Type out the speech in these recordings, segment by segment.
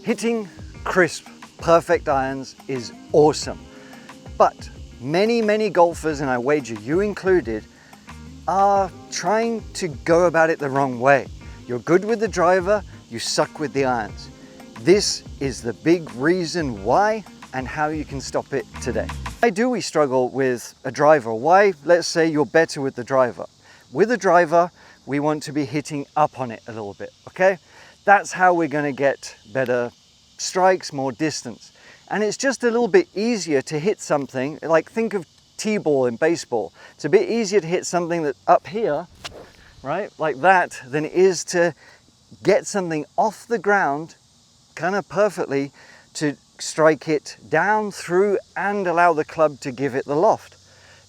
Hitting crisp, perfect irons is awesome, but many golfers, and I wager you included, are trying to go about it the wrong way. You're good with the driver, you suck with the irons. This is the big reason why and how you can stop it today. Why do we struggle with a driver? Why, let's say you're better with the driver. With a driver, we want to be hitting up on it a little bit, okay? That's how we're going to get better strikes, more distance. And it's just a little bit easier to hit something, like think of T-ball in baseball. It's a bit easier to hit something that's up here, right, like that, than it is to get something off the ground kind of perfectly to strike it down through and allow the club to give it the loft.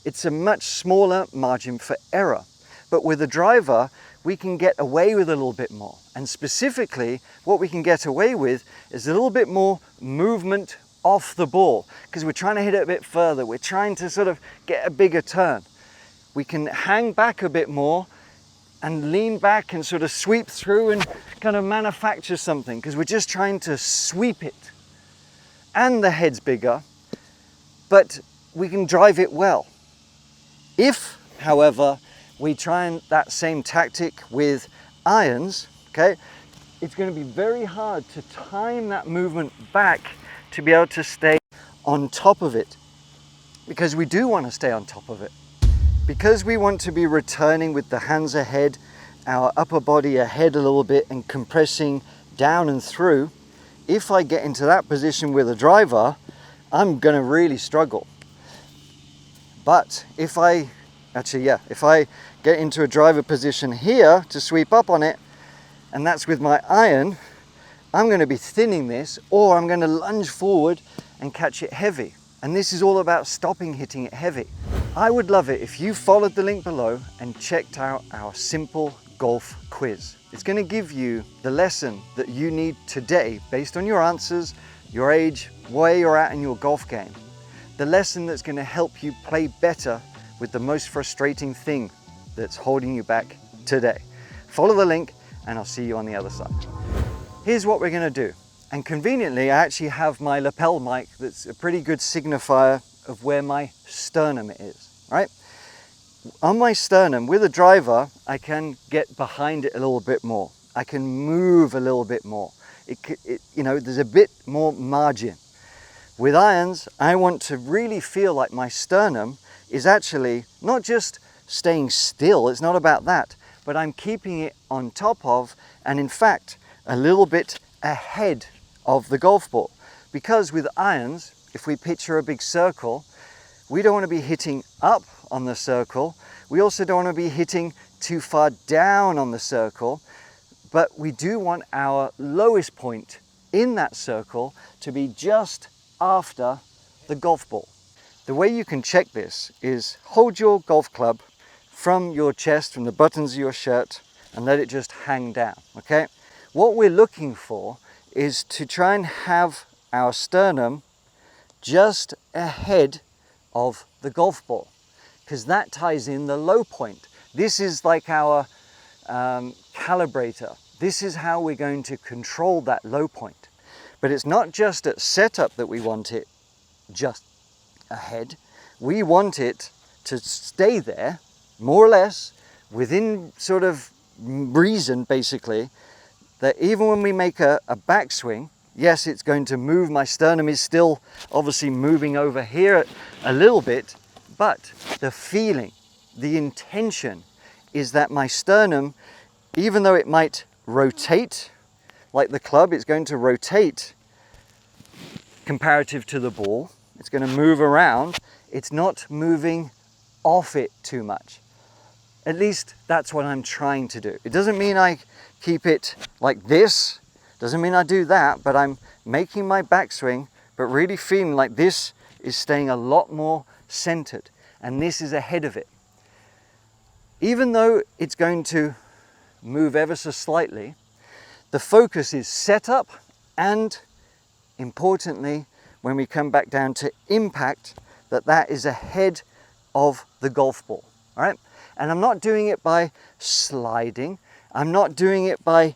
It's a much smaller margin for error. But with a driver, we can get away with a little bit more. And specifically, what we can get away with is a little bit more movement off the ball, because we're trying to hit it a bit further. We're trying to sort of get a bigger turn. We can hang back a bit more and lean back and sort of sweep through and kind of manufacture something, because we're just trying to sweep it. And the head's bigger, but we can drive it well. If, however, we try that same tactic with irons, okay, it's going to be very hard to time that movement back to be able to stay on top of it, because we do want to stay on top of it. Because we want to be returning with the hands ahead, our upper body ahead a little bit and compressing down and through, if I get into that position with a driver, I'm going to really struggle. But if I get into a driver position here to sweep up on it, and that's with my iron, I'm going to be thinning this, or I'm going to lunge forward and catch it heavy. And this is all about stopping hitting it heavy. I would love it if you followed the link below and checked out our simple golf quiz. It's going to give you the lesson that you need today based on your answers, your age, where you're at in your golf game. The lesson that's going to help you play better with the most frustrating thing that's holding you back today. Follow the link and I'll see you on the other side. Here's what we're going to do. And conveniently, I actually have my lapel mic that's a pretty good signifier of where my sternum is, right? On my sternum, with a driver, I can get behind it a little bit more. I can move a little bit more. There's a bit more margin. With irons, I want to really feel like my sternum is actually not just staying still, it's not about that, but I'm keeping it on top of, and in fact, a little bit ahead of the golf ball. Because with irons, if we picture a big circle, we don't want to be hitting up on the circle. We also don't want to be hitting too far down on the circle, but we do want our lowest point in that circle to be just after the golf ball. The way you can check this is hold your golf club from your chest, from the buttons of your shirt, and let it just hang down, okay? What we're looking for is to try and have our sternum just ahead of the golf ball, because that ties in the low point. This is like our calibrator. This is how we're going to control that low point. But it's not just at setup that we want it just ahead. We want it to stay there, more or less, within sort of reason, basically, that even when we make a backswing, yes, it's going to move. My sternum is still obviously moving over here a little bit, but the feeling, the intention is that my sternum, even though it might rotate, like the club, it's going to rotate comparative to the ball. It's going to move around. It's not moving off it too much. At least that's what I'm trying to do. It doesn't mean I keep it like this. Doesn't mean I do that, but I'm making my backswing, but really feeling like this is staying a lot more centered, and this is ahead of it. Even though it's going to move ever so slightly, the focus is set up, and importantly, when we come back down to impact, that is ahead of the golf ball, all right? And I'm not doing it by sliding. I'm not doing it by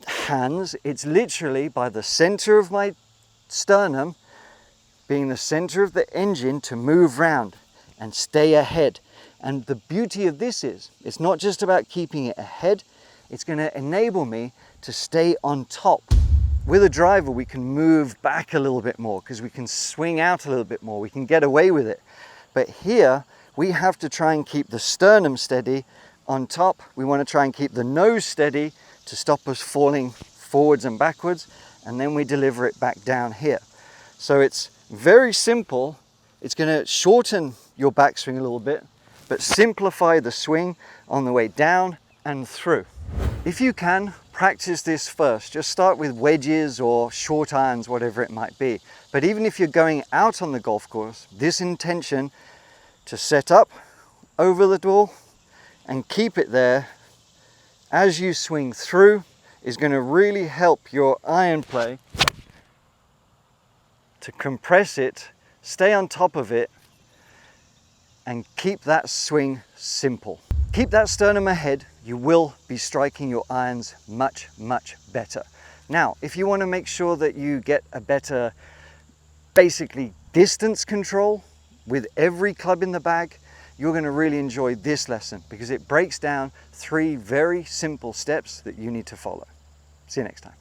hands, it's literally by the center of my sternum being the center of the engine to move round and stay ahead. And the beauty of this is, it's not just about keeping it ahead, it's going to enable me to stay on top. With a driver, we can move back a little bit more because we can swing out a little bit more, we can get away with it. But here, we have to try and keep the sternum steady on top. We want to try and keep the nose steady to stop us falling forwards and backwards, and then we deliver it back down here. So it's very simple. It's going to shorten your backswing a little bit, but simplify the swing on the way down and through. If you can, practice this first. Just start with wedges or short irons, whatever it might be. But even if you're going out on the golf course, this intention to set up over the ball and keep it there as you swing through is going to really help your iron play to compress it, stay on top of it, and keep that swing simple. Keep that sternum ahead, you will be striking your irons much, much better. Now, if you want to make sure that you get a better, basically, distance control with every club in the bag, you're going to really enjoy this lesson because it breaks down 3 very simple steps that you need to follow. See you next time.